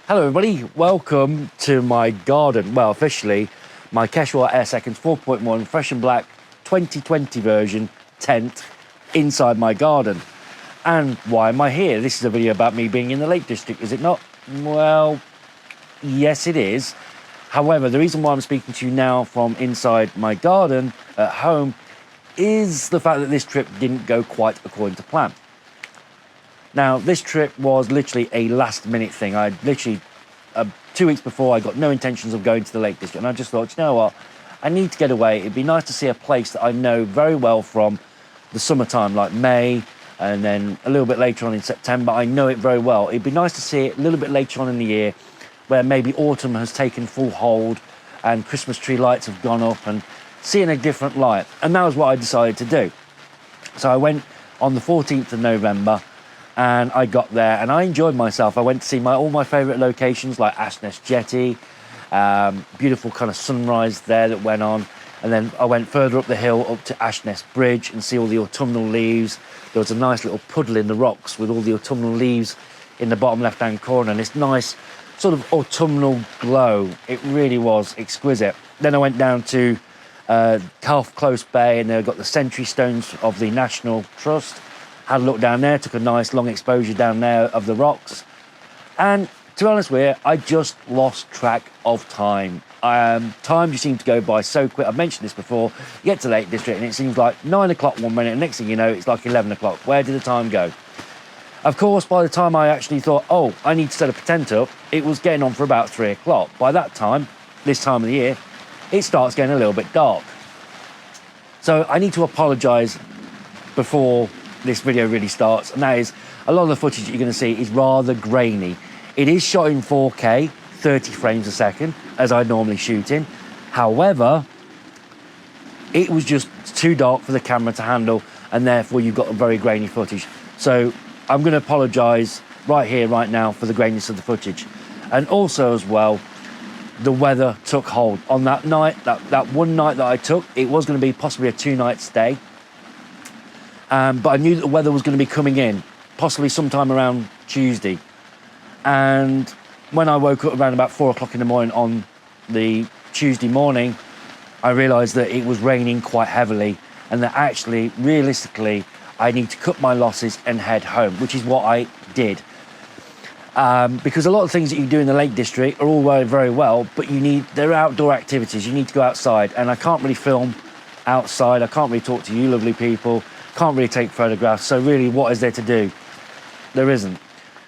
Hello everybody, welcome to my garden. Well, officially, my Quechua Air Seconds 4.1 Fresh and Black 2020 version tent inside my garden. And why am I here? This is a video about me being in the Lake District, is it not? Well, yes it is. However, the reason why I'm speaking to you now from inside my garden at home is the fact that this trip didn't go quite according to plan. Now, this trip was literally a last-minute thing. I literally, 2 weeks before, I got no intentions of going to the Lake District, and I just thought, you know what, I need to get away. It'd be nice to see a place that I know very well from the summertime, like May, and then a little bit later on in September. I know it very well. It'd be nice to see it a little bit later on in the year, where maybe autumn has taken full hold, and Christmas tree lights have gone up, and see in a different light. And that was what I decided to do. So I went on the 14th of November, and I got there and I enjoyed myself. I went to see all my favourite locations like Ashness Jetty, beautiful kind of sunrise there that went on. And then I went further up the hill up to Ashness Bridge and see all the autumnal leaves. There was a nice little puddle in the rocks with all the autumnal leaves in the bottom left-hand corner, and this nice sort of autumnal glow. It really was exquisite. Then I went down to Calf Close Bay, and they've got the Century Stones of the National Trust. Had a look down there, took a nice long exposure down there of the rocks. And to be honest with you, I just lost track of time. Time just seemed to go by so quick. I've mentioned this before. You get to Lake District and it seems like 9 o'clock one minute, and next thing you know, it's like 11 o'clock. Where did the time go? Of course, by the time I actually thought, oh, I need to set up a tent up, it was getting on for about 3 o'clock. By that time, this time of the year, it starts getting a little bit dark. So I need to apologise before this video really starts, and that is a lot of the footage that you're going to see is rather grainy. It is shot in 4K, 30 frames a second, as I normally shoot in. However, it was just too dark for the camera to handle, and therefore you've got a very grainy footage. So I'm going to apologise right here, right now, for the graininess of the footage. And also as well, the weather took hold. On that night, that one night that I took, it was going to be possibly a 2-night stay. But I knew that the weather was going to be coming in, possibly sometime around Tuesday. And when I woke up around about 4 o'clock in the morning on the Tuesday morning, I realised that it was raining quite heavily, and that actually, realistically, I need to cut my losses and head home, which is what I did. Because a lot of things that you do in the Lake District are all very well, but they're outdoor activities. You need to go outside, and I can't really film outside. I can't really talk to you lovely people. Can't really take photographs, so really what is there to do? There isn't.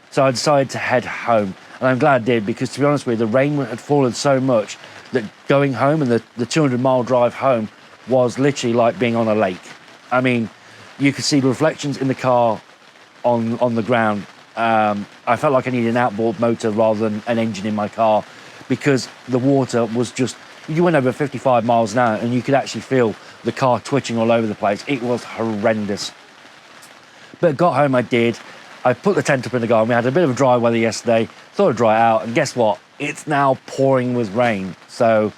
So I decided to head home, and I'm glad I did, because to be honest with you, the rain had fallen so much that going home and the 200-mile drive home was literally like being on a lake. I mean, you could see the reflections in the car on the ground. I felt like I needed an outboard motor rather than an engine in my car, because the water was just, you went over 55 miles an hour and you could actually feel the car twitching all over the place. It was horrendous. But got home, I did. I put the tent up in the garden. We had a bit of dry weather yesterday. Thought it'd dry out, and guess what? It's now pouring with rain. So,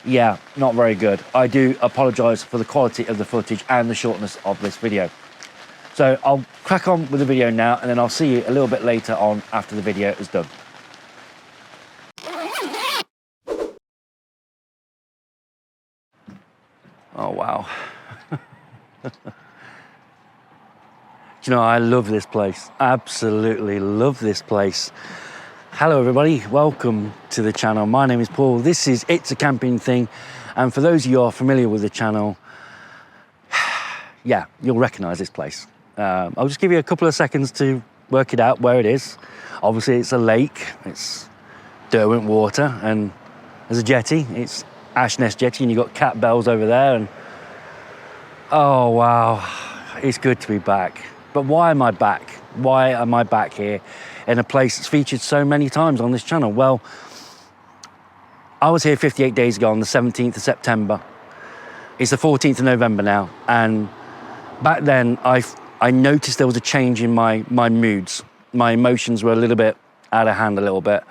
yeah, not very good. I do apologise for the quality of the footage and the shortness of this video. So I'll crack on with the video now, and then I'll see you a little bit later on after the video is done. Oh, wow. You know, I love this place. Absolutely love this place. Hello, everybody. Welcome to the channel. My name is Paul. This is It's a Camping Thing. And for those of you who are familiar with the channel, yeah, you'll recognise this place. I'll just give you a couple of seconds to work it out where it is. Obviously, it's a lake. It's Derwent water, and there's a jetty. It's Ashness Jetty, and you've got cat bells over there, and oh wow, it's good to be back. But why am I back? Why am I back here in a place that's featured so many times on this channel? Well, I was here 58 days ago on the 17th of September. It's the 14th of November now, and back then I noticed there was a change in my moods. My emotions were a little bit out of hand a little bit.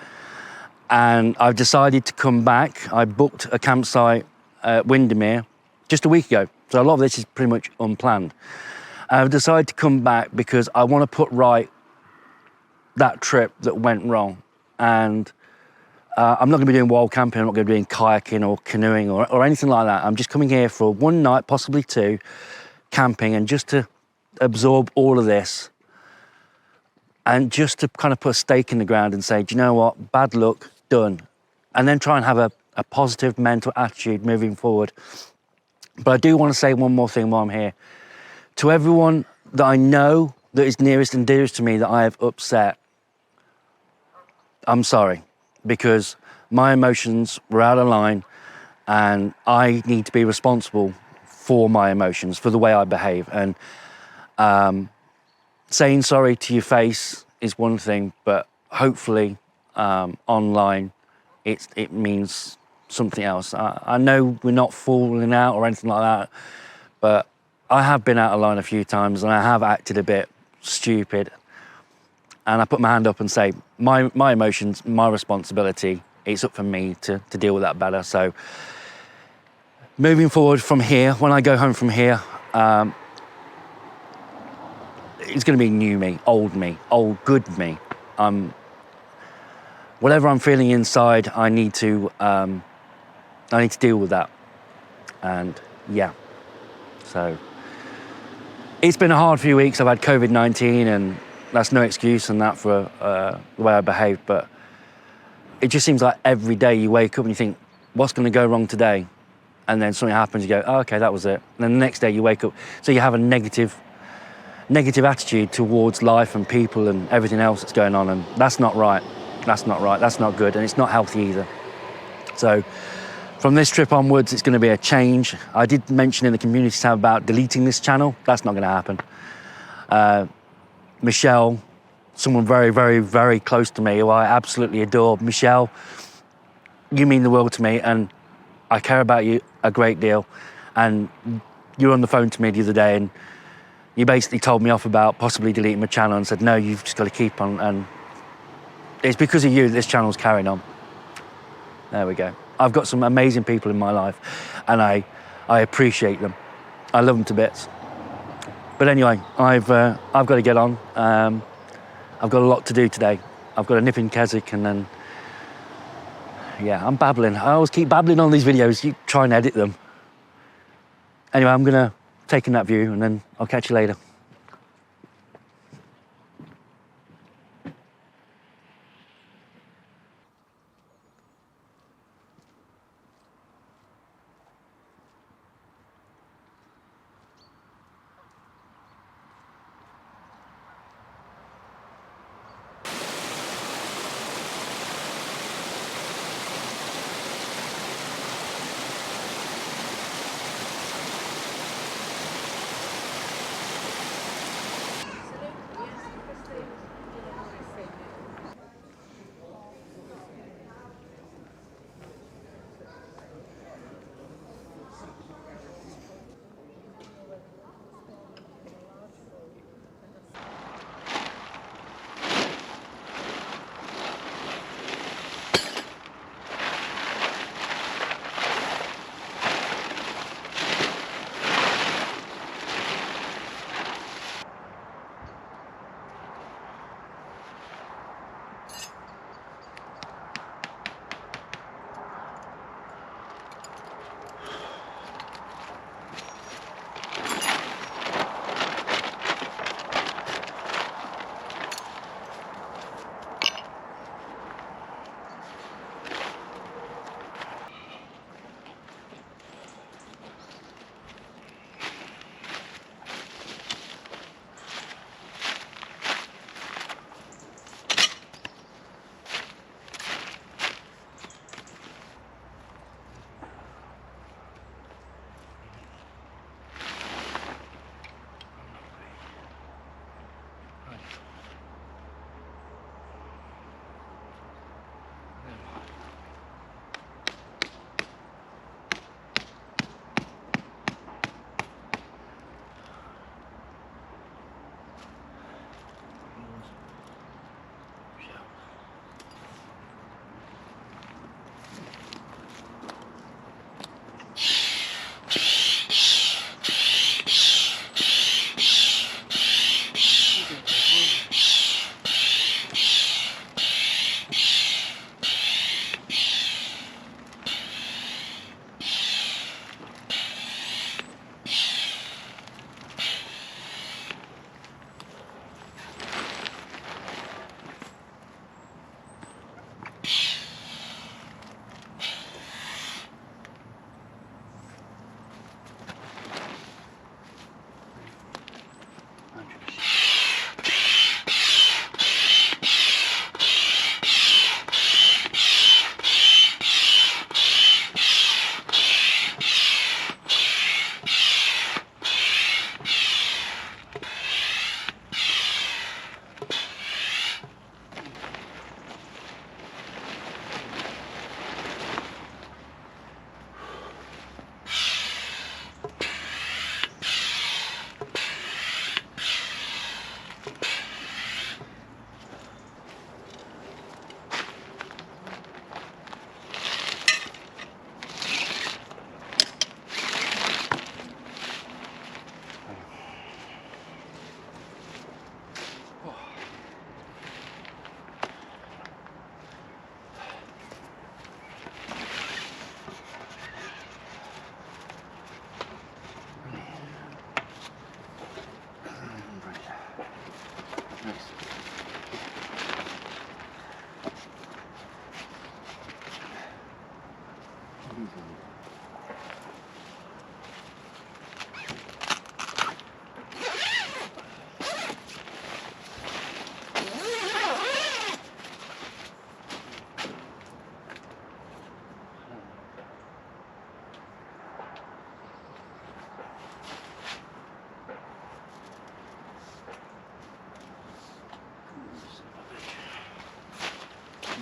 And I've decided to come back. I booked a campsite at Windermere just a week ago. So a lot of this is pretty much unplanned. I've decided to come back because I want to put right that trip that went wrong. And I'm not going to be doing wild camping. I'm not going to be doing kayaking or canoeing or anything like that. I'm just coming here for one night, possibly two, camping, and just to absorb all of this, and just to kind of put a stake in the ground and say, do you know what, bad luck, done. And then try and have a positive mental attitude moving forward. But I do want to say one more thing while I'm here. To everyone that I know that is nearest and dearest to me that I have upset, I'm sorry, because my emotions were out of line, and I need to be responsible for my emotions, for the way I behave. And saying sorry to your face is one thing, but hopefully online it means something else. I know we're not falling out or anything like that, but I have been out of line a few times and I have acted a bit stupid. And I put my hand up and say, my emotions, my responsibility, it's up for me to deal with that better. So moving forward from here, when I go home from here, it's going to be new me, old good me. Whatever I'm feeling inside, I need to deal with that. And yeah, so it's been a hard few weeks. I've had COVID-19, and that's no excuse and that for the way I behave, but it just seems like every day you wake up and you think, what's going to go wrong today? And then something happens, you go, oh, okay, that was it. And then the next day you wake up, so you have a negative attitude towards life and people and everything else that's going on, and that's not right. That's not right, that's not good, and it's not healthy either. So from this trip onwards, it's going to be a change. I did mention in the community tab about deleting this channel. That's not going to happen. Michelle, someone very, very, very close to me, who I absolutely adore. Michelle, you mean the world to me, and I care about you a great deal. And you were on the phone to me the other day, and you basically told me off about possibly deleting my channel and said, no, you've just got to keep on. And it's because of you that this channel's carrying on. There we go. I've got some amazing people in my life, and I appreciate them. I love them to bits. But anyway, I've got to get on. I've got a lot to do today. I've got a nip in Keswick, and then, yeah, I'm babbling. I always keep babbling on these videos, keep trying to edit them. Anyway, I'm gonna take in that view, and then I'll catch you later.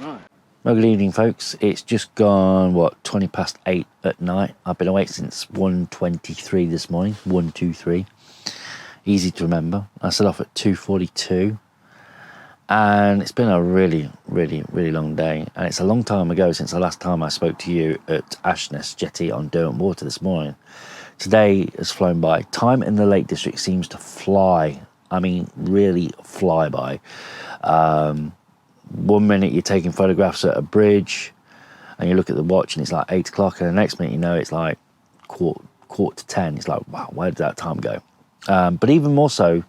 Well, good evening, folks. It's just gone, what, 20 past 8 at night. I've been awake since 1:23 this morning, 1:23. Easy to remember. I set off at 2:42. And it's been a really, really, really long day. And it's a long time ago since the last time I spoke to you at Ashness, Jetty on Derwent Water this morning. Today has flown by. Time in the Lake District seems to fly. I mean, really fly by. 1 minute you're taking photographs at a bridge and you look at the watch and it's like 8 o'clock, and the next minute you know it's like quarter to 10. It's like, wow, where did that time go? But even more so,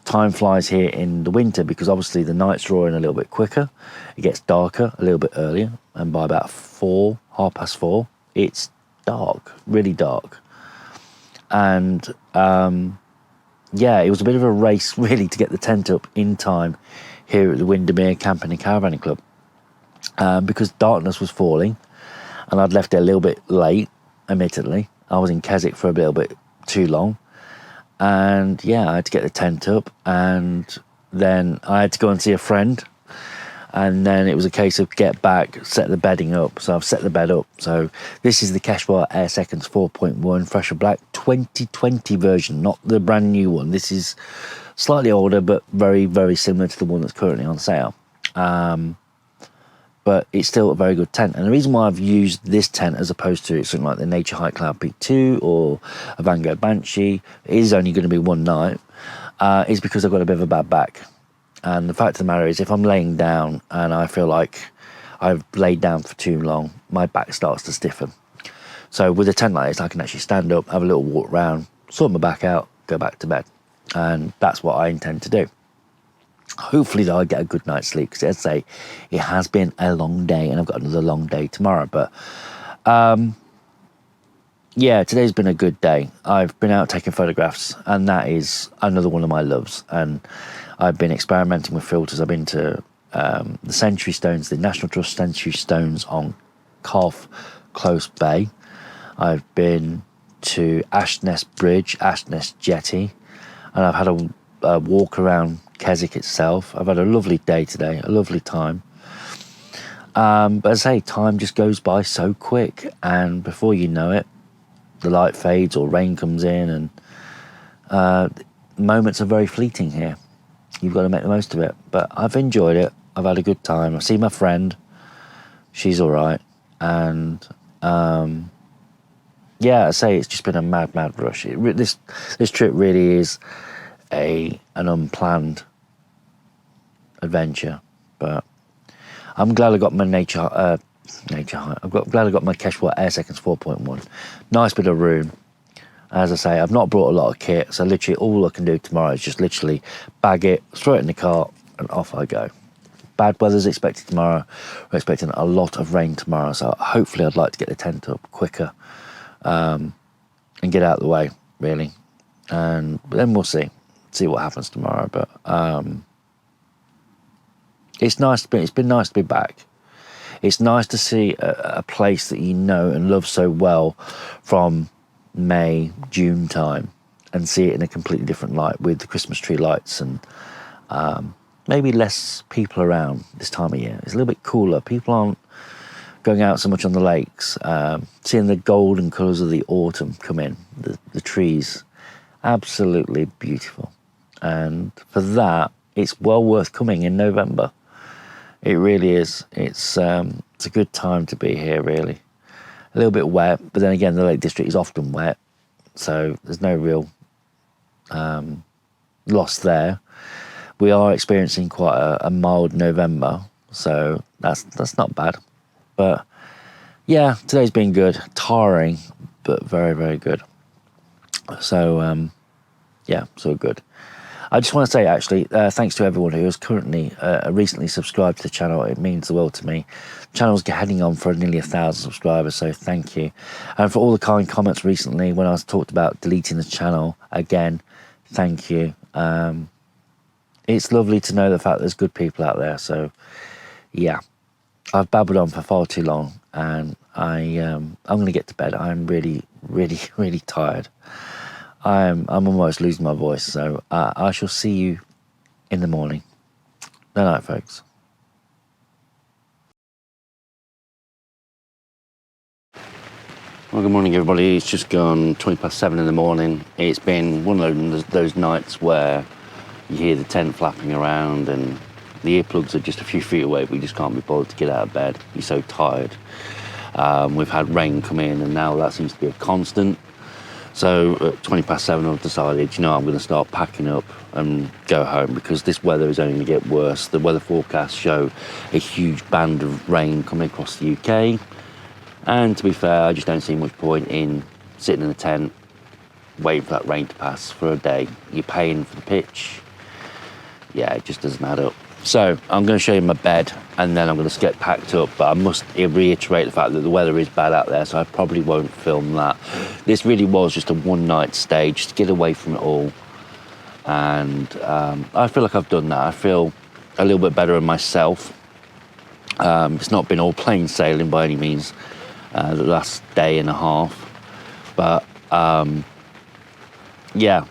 time flies here in the winter because obviously the night's drawing a little bit quicker. It gets darker a little bit earlier, and by about 4, 4:30, it's dark, really dark. And yeah, it was a bit of a race really to get the tent up in time here at the Windermere Camping and Caravanning Club, because darkness was falling and I'd left it a little bit late, admittedly. I was in Keswick for a little bit too long, and yeah, I had to get the tent up, and then I had to go and see a friend, and then it was a case of get back, set the bedding up. So I've set the bed up. So this is the Quechua Air Seconds 4.1 Fresh and Black 2020 version, not the brand new one. This is slightly older, but very, very similar to the one that's currently on sale. But it's still a very good tent. And the reason why I've used this tent as opposed to something like the Nature Hike Cloud Peak 2 or a Vanguard Banshee, it is only going to be one night, is because I've got a bit of a bad back. And the fact of the matter is, if I'm laying down and I feel like I've laid down for too long, my back starts to stiffen. So with a tent like this, I can actually stand up, have a little walk around, sort my back out, go back to bed. And that's what I intend to do. Hopefully I'll get a good night's sleep, because as I say, it has been a long day and I've got another long day tomorrow. But yeah, today's been a good day. I've been out taking photographs, and that is another one of my loves. And I've been experimenting with filters. I've been to the Century Stones, the National Trust Century Stones on Calf Close Bay. I've been to Ashness Bridge, Ashness Jetty, and I've had a walk around Keswick itself. I've had a lovely day today, a lovely time. But as I say, time just goes by so quick, and before you know it, the light fades or rain comes in, and moments are very fleeting here. You've got to make the most of it. But I've enjoyed it. I've had a good time. I've seen my friend. She's all right. And yeah, I say it's just been a mad rush. This trip really is an unplanned adventure. But I'm glad I got my nature hike. I'm glad I got my Quechua Air Seconds 4.1. Nice bit of room. As I say, I've not brought a lot of kit, so literally all I can do tomorrow is just literally bag it, throw it in the car, and off I go. Bad weather's expected tomorrow. We're expecting a lot of rain tomorrow, so hopefully I'd like to get the tent up quicker and get out of the way, really. And then we'll see what happens tomorrow. But it's been nice to be back. It's nice to see a place that you know and love so well from May, June time, and see it in a completely different light with the Christmas tree lights, and maybe less people around this time of year. It's a little bit cooler. People aren't going out so much on the lakes. Seeing the golden colours of the autumn come in, the trees, absolutely beautiful. And for that, it's well worth coming in November. It really is. It's a good time to be here, really. A little bit wet, but then again, the Lake District is often wet, so there's no real loss there. We are experiencing quite a mild November, so that's not bad. But yeah, today's been good. Tiring, but very, very good. So yeah, so good. I just want to say, actually, thanks to everyone who has currently recently subscribed to the channel. It means the world to me. The channel's heading on for nearly 1,000 subscribers, so thank you. And for all the kind comments recently when I was talked about deleting the channel, again, thank you. It's lovely to know the fact there's good people out there. So, yeah, I've babbled on for far too long, and I'm going to get to bed. I'm really, really, really tired. I'm almost losing my voice, so I shall see you in the morning. Good night, folks. Well, good morning, everybody. It's just gone 7:20 in the morning. It's been one of those nights where you hear the tent flapping around and the earplugs are just a few feet away, but you just can't be bothered to get out of bed. You're so tired. We've had rain come in, and now that seems to be a constant. So at 7:20, I've decided, I'm going to start packing up and go home, because this weather is only going to get worse. The weather forecasts show a huge band of rain coming across the UK. And to be fair, I just don't see much point in sitting in a tent, waiting for that rain to pass for a day. You're paying for the pitch. Yeah, it just doesn't add up. So I'm going to show you my bed, and then I'm going to get packed up. But I must reiterate the fact that the weather is bad out there, so I probably won't film that. This really was just a one-night stay, just to get away from it all. And I feel like I've done that. I feel a little bit better in myself. It's not been all plain sailing by any means. The last day and a half, but yeah,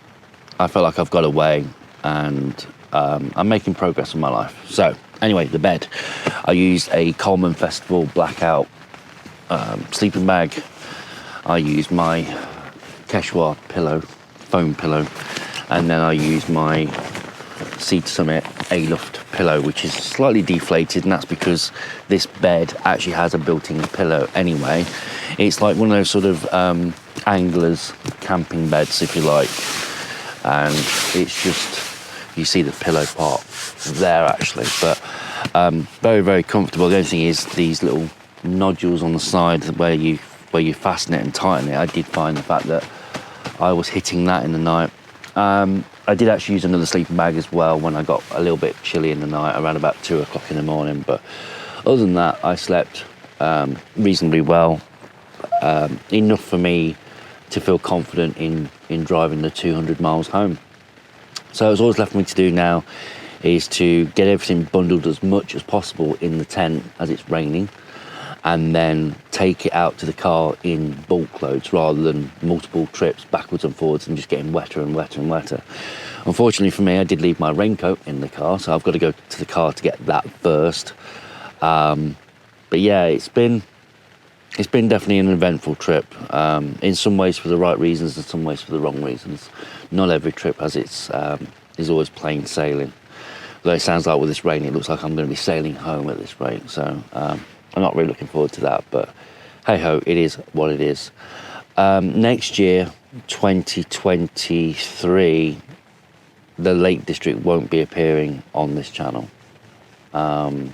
I feel like I've got away, and I'm making progress in my life. So anyway, the bed, I used a Coleman Festival blackout sleeping bag. I used my Quechua foam pillow, and then I used my Sea to Summit A-Luft pillow, which is slightly deflated, and that's because this bed actually has a built-in pillow anyway. It's like one of those sort of anglers camping beds, if you like, and it's just, you see the pillow part there actually, but very, very comfortable. The only thing is these little nodules on the side where you fasten it and tighten it. I did find the fact that I was hitting that in the night. I did actually use another sleeping bag as well when I got a little bit chilly in the night, around about 2 o'clock in the morning. But other than that, I slept reasonably well, enough for me to feel confident in driving the 200 miles home. So all that's left for me to do now is to get everything bundled as much as possible in the tent as it's raining, and then take it out to the car in bulk loads rather than multiple trips backwards and forwards and just getting wetter and wetter and wetter. Unfortunately for me, I did leave my raincoat in the car, so I've got to go to the car to get that first. But yeah, it's been definitely an eventful trip, in some ways for the right reasons and some ways for the wrong reasons. Not every trip has its is always plain sailing. Though it sounds like with this rain, it looks like I'm going to be sailing home at this rate. So I'm not really looking forward to that, but hey ho, it is what it is. Next year, 2023, the Lake District won't be appearing on this channel. I've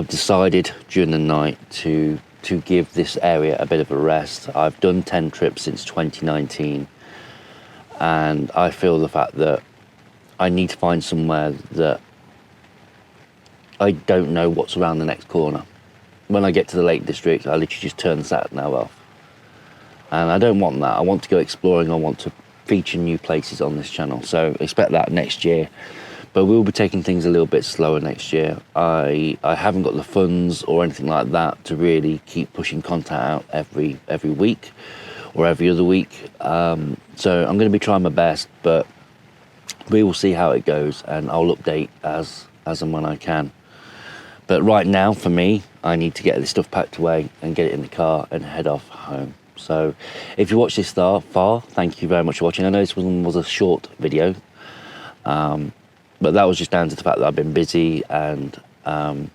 decided during the night to give this area a bit of a rest. I've done 10 trips since 2019, and I feel the fact that I need to find somewhere that I don't know what's around the next corner. When I get to the Lake District, I literally just turn the sat-nav off. And I don't want that. I want to go exploring. I want to feature new places on this channel. So expect that next year. But we'll be taking things a little bit slower next year. I haven't got the funds or anything like that to really keep pushing content out every week or every other week. So I'm going to be trying my best, but we will see how it goes, and I'll update as and when I can. But right now, for me, I need to get this stuff packed away and get it in the car and head off home. So if you watched this far, thank you very much for watching. I know this one was a short video, but that was just down to the fact that I've been busy and doing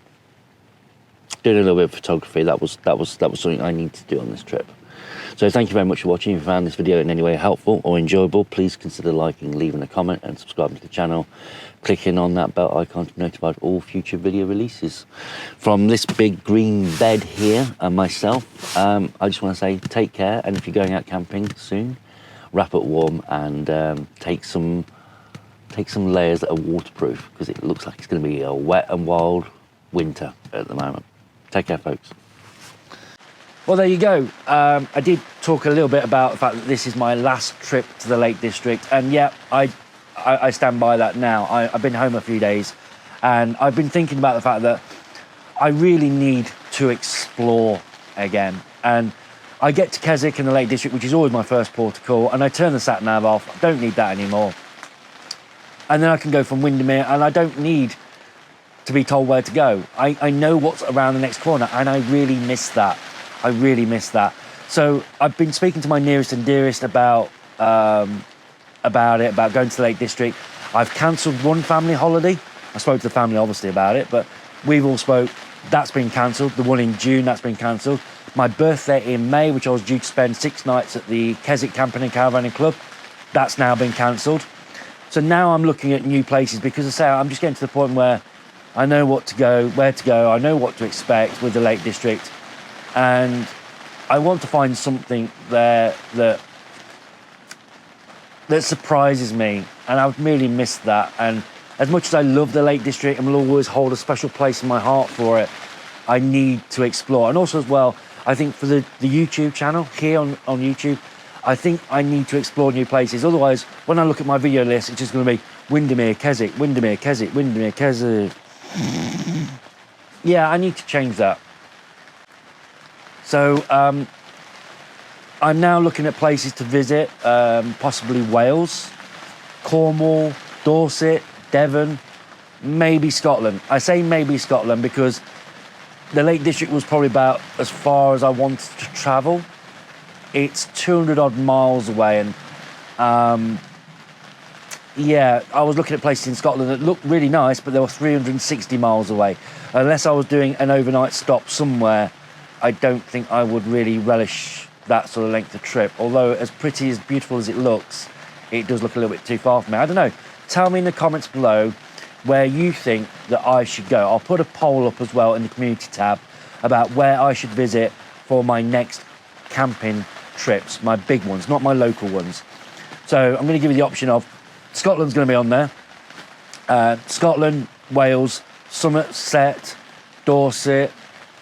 a little bit of photography. That was something I need to do on this trip. So thank you very much for watching. If you found this video in any way helpful or enjoyable, please consider liking, leaving a comment and subscribing to the channel. Clicking on that bell icon to be notified of all future video releases. From this big green bed here and myself, I just want to say take care, and if you're going out camping soon, wrap up warm and take some layers that are waterproof, because it looks like it's going to be a wet and wild winter at the moment. Take care, folks. Well, there you go. I did talk a little bit about the fact that this is my last trip to the Lake District, and yeah, I stand by that now. I've been home a few days, and I've been thinking about the fact that I really need to explore again. And I get to Keswick in the Lake District, which is always my first port of call, and I turn the sat-nav off. I don't need that anymore. And then I can go from Windermere, and I don't need to be told where to go. I know what's around the next corner, and I really miss that. I really miss that. So I've been speaking to my nearest and dearest about going to the Lake District. I've cancelled one family holiday. I spoke to the family obviously about it, but we've all spoke. That's been cancelled. The one in June, that's been cancelled. My birthday in May, which I was due to spend 6 nights at the Quechua Camping and Caravanning Club, that's now been cancelled. So now I'm looking at new places because, as I say, I'm just getting to the point where I know what to go, where to go. I know what to expect with the Lake District. And I want to find something there that surprises me. And I've really missed that. And as much as I love the Lake District and will always hold a special place in my heart for it, I need to explore. And also as well, I think for the YouTube channel here on YouTube, I think I need to explore new places. Otherwise, when I look at my video list, it's just going to be Windermere, Keswick, Windermere, Keswick, Windermere, Keswick. Yeah, I need to change that. So I'm now looking at places to visit, possibly Wales, Cornwall, Dorset, Devon, maybe Scotland. I say maybe Scotland because the Lake District was probably about as far as I wanted to travel. It's 200 odd miles away, and yeah, I was looking at places in Scotland that looked really nice, but they were 360 miles away. Unless I was doing an overnight stop somewhere, I don't think I would really relish that sort of length of trip. Although as pretty, as beautiful as it looks, it does look a little bit too far for me. I don't know. Tell me in the comments below where you think that I should go. I'll put a poll up as well in the community tab about where I should visit for my next camping trips, my big ones, not my local ones. So I'm going to give you the option of Scotland's going to be on there. Scotland, Wales, Somerset, Dorset,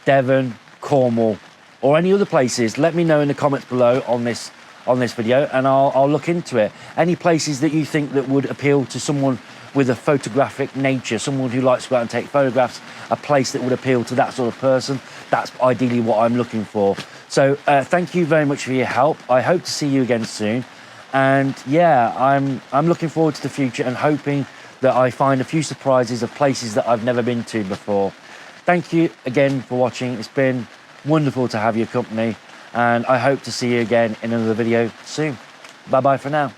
Devon, Cornwall, or any other places. Let me know in the comments below on this video, and I'll look into it. Any places that you think that would appeal to someone with a photographic nature, someone who likes to go out and take photographs, a place that would appeal to that sort of person. That's ideally what I'm looking for. So thank you very much for your help. I hope to see you again soon. And yeah, I'm looking forward to the future and hoping that I find a few surprises of places that I've never been to before. Thank you again for watching. It's been wonderful to have your company, and I hope to see you again in another video soon. Bye-bye for now.